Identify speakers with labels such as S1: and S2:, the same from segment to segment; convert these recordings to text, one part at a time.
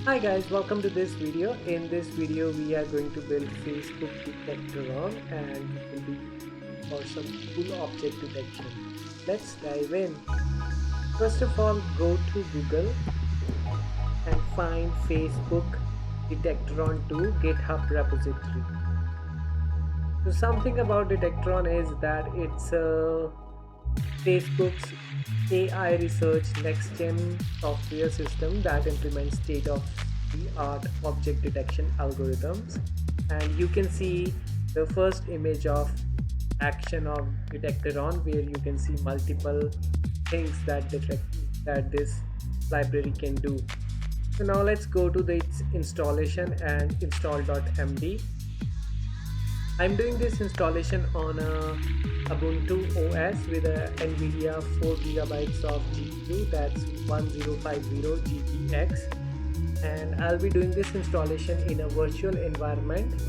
S1: Hi guys, welcome to this video. In this video we are going to build Facebook Detectron and it will be for some cool object detection. Let's dive in. First of all, go to Google and find Facebook Detectron to GitHub repository. So something about Detectron is that it's Facebook's AI research next-gen software system that implements state-of-the-art object detection algorithms. And you can see the first image of action of Detectron, where you can see multiple things that this library can do. So now let's go to its installation and install.md. I'm doing this installation on a Ubuntu OS with a NVIDIA 4GB of GPU, that's 1050 GTX, and I'll be doing this installation in a virtual environment.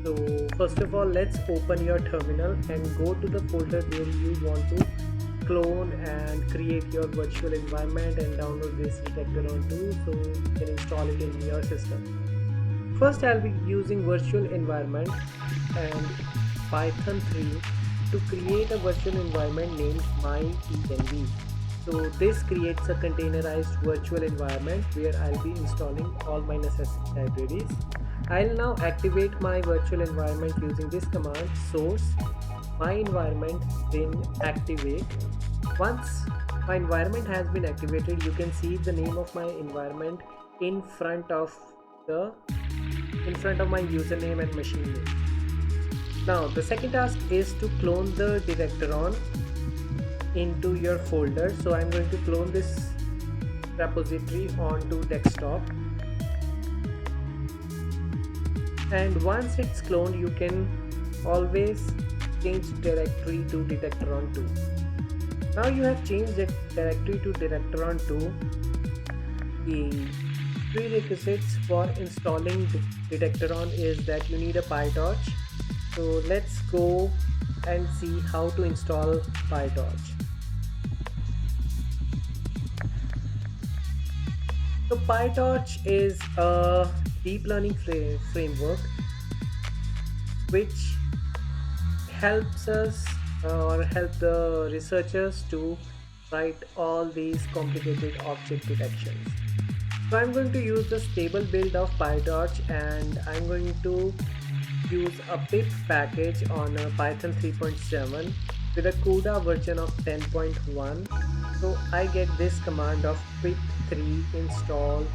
S1: So first of all, let's open your terminal and go to the folder where you want to clone and create your virtual environment and download this Detectron too, so you can install it in your system. First, I'll be using virtual environment and Python 3 to create a virtual environment named myenv. So this creates a containerized virtual environment where I'll be installing all my necessary libraries. I'll now activate my virtual environment using this command source my environment then activate. Once my environment has been activated, you can see the name of my environment in front of my username and machine name. Now the second task is to clone the Detectron into your folder. So I'm going to clone this repository onto desktop, and once it's cloned, you can always change directory to Detectron 2. Now you have changed the directory to Detectron 2. The prerequisites for installing Detectron is that you need a PyTorch. So let's go and see how to install PyTorch. So PyTorch is a deep learning framework which helps us or help the researchers to write all these complicated object detections. So I'm going to use the stable build of PyTorch, and I'm going to use a pip package on a Python 3.7 with a CUDA version of 10.1. So I get this command of pip3 install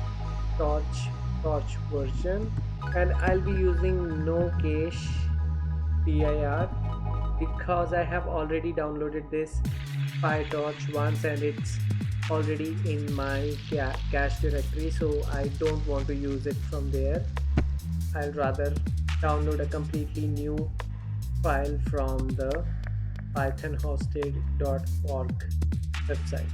S1: torch version, and I'll be using no cache dir because I have already downloaded this PyTorch once and it's already in my cache directory, so I don't want to use it from there. I'll rather download a completely new file from the pythonhosted.org website.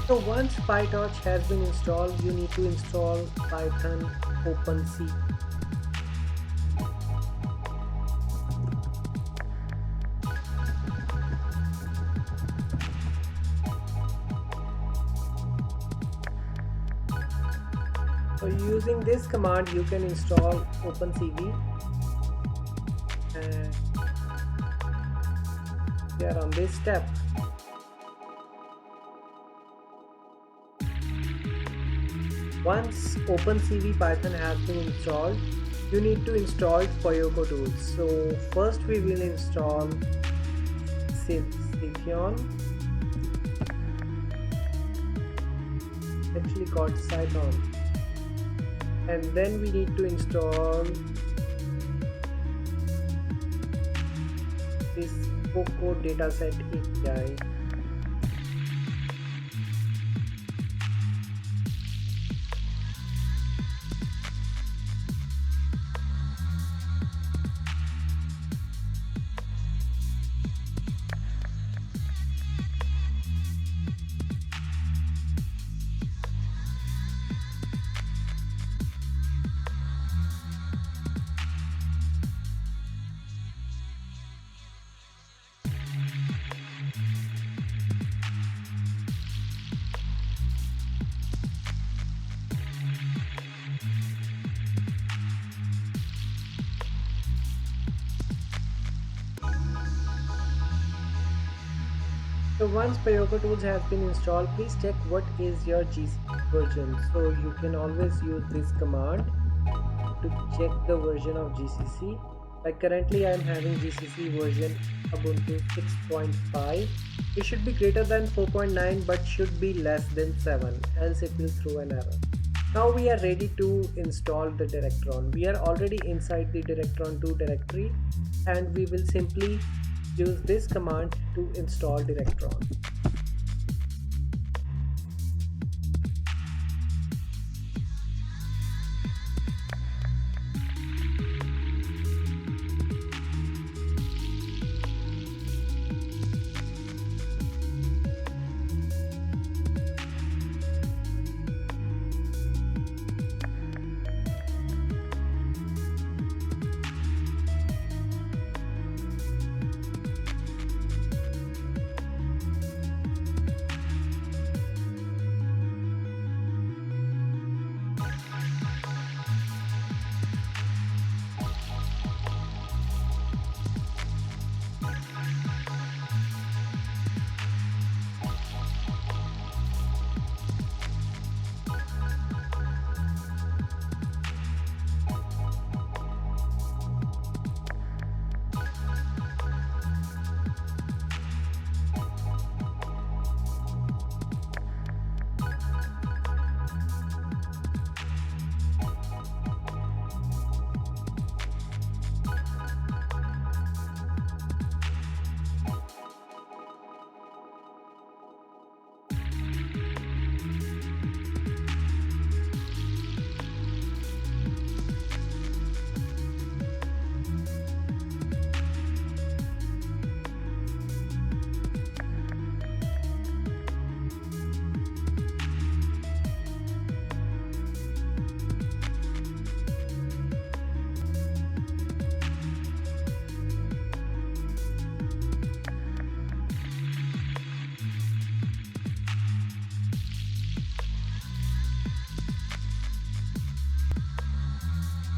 S1: So once PyTorch has been installed, you need to install Python OpenC. So using this command, you can install OpenCV, and we are on this step. Once OpenCV Python has been installed, you need to install Poyoko tools. So first we will install Scipion, actually called Python. And then we need to install this Coco dataset API. So once Pyroco tools has been installed, please check what is your GCC version. So you can always use this command to check the version of GCC. Like currently I am having GCC version Ubuntu 6.5. It should be greater than 4.9 but should be less than 7, else it will throw an error. Now we are ready to install the Detectron. We are already inside the Detectron 2 directory and we will simply use this command to install Detectron.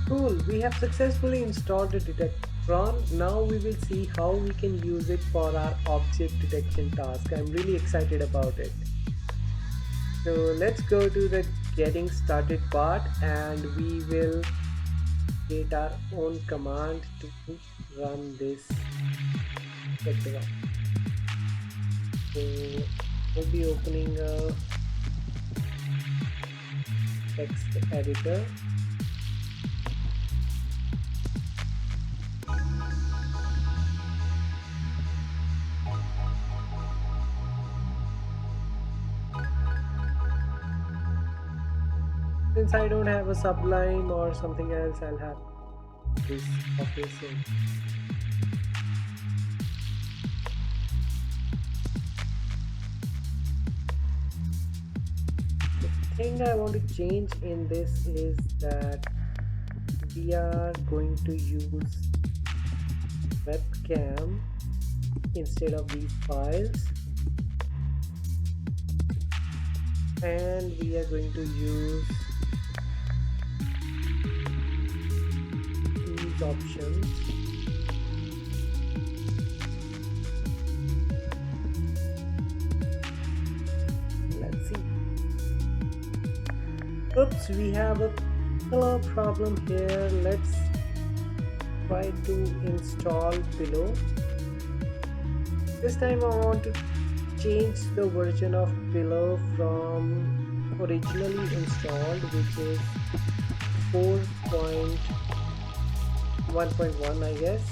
S1: Cool, we have successfully installed the Detectron. Now we will see how we can use it for our object detection task. I'm really excited about it. So let's go to the getting started part and we will create our own command to run this Detectron. So we'll be opening a text editor. Since I don't have a Sublime or something else, I'll have this office in. The thing I want to change in this is that we are going to use webcam instead of these files, and we are going to use these options. Let's see. Oops, we have a pillow problem here. Let's try to install pillow. This time I want to change the version of pillow from originally installed, which is 4.1.1, I guess.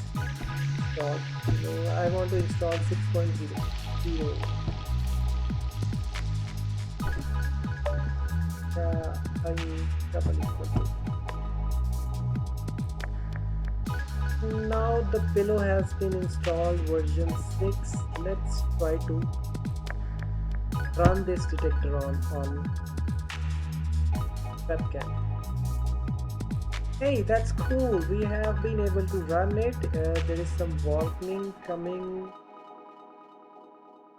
S1: Installed. I want to install 6.0. Double equal to. Now the pillow has been installed, version 6. Let's try to run this Detectron on webcam. Hey, that's cool. We have been able to run it. There is some warning coming,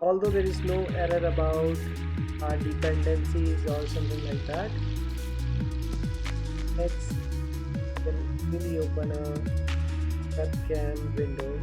S1: although there is no error about our dependencies or something like that. Let's really open a webcam window.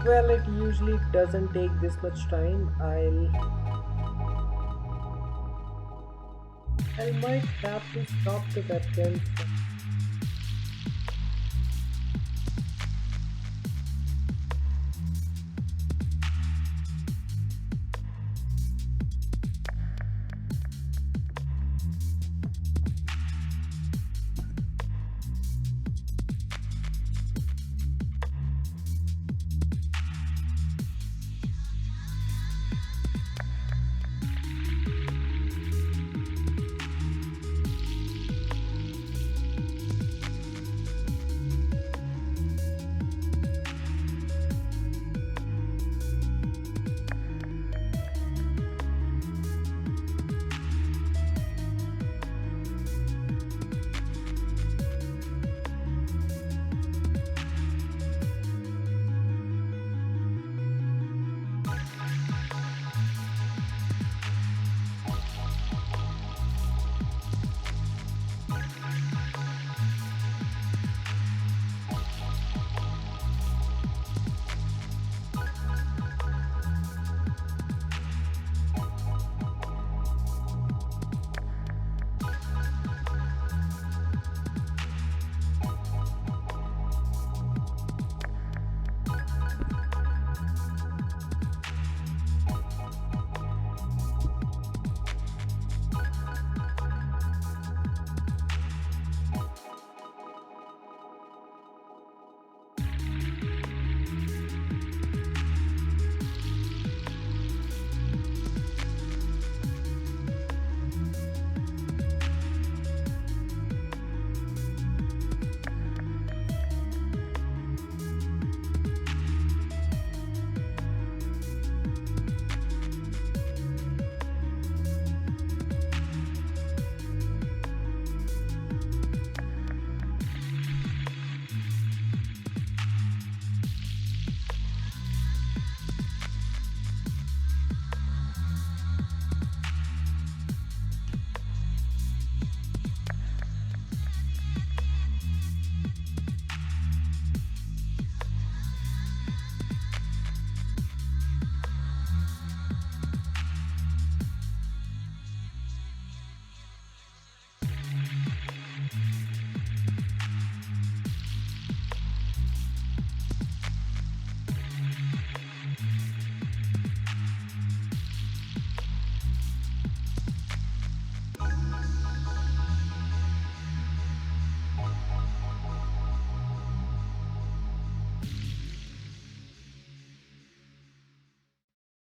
S1: Well, it usually doesn't take this much time. I might have to stop the webcam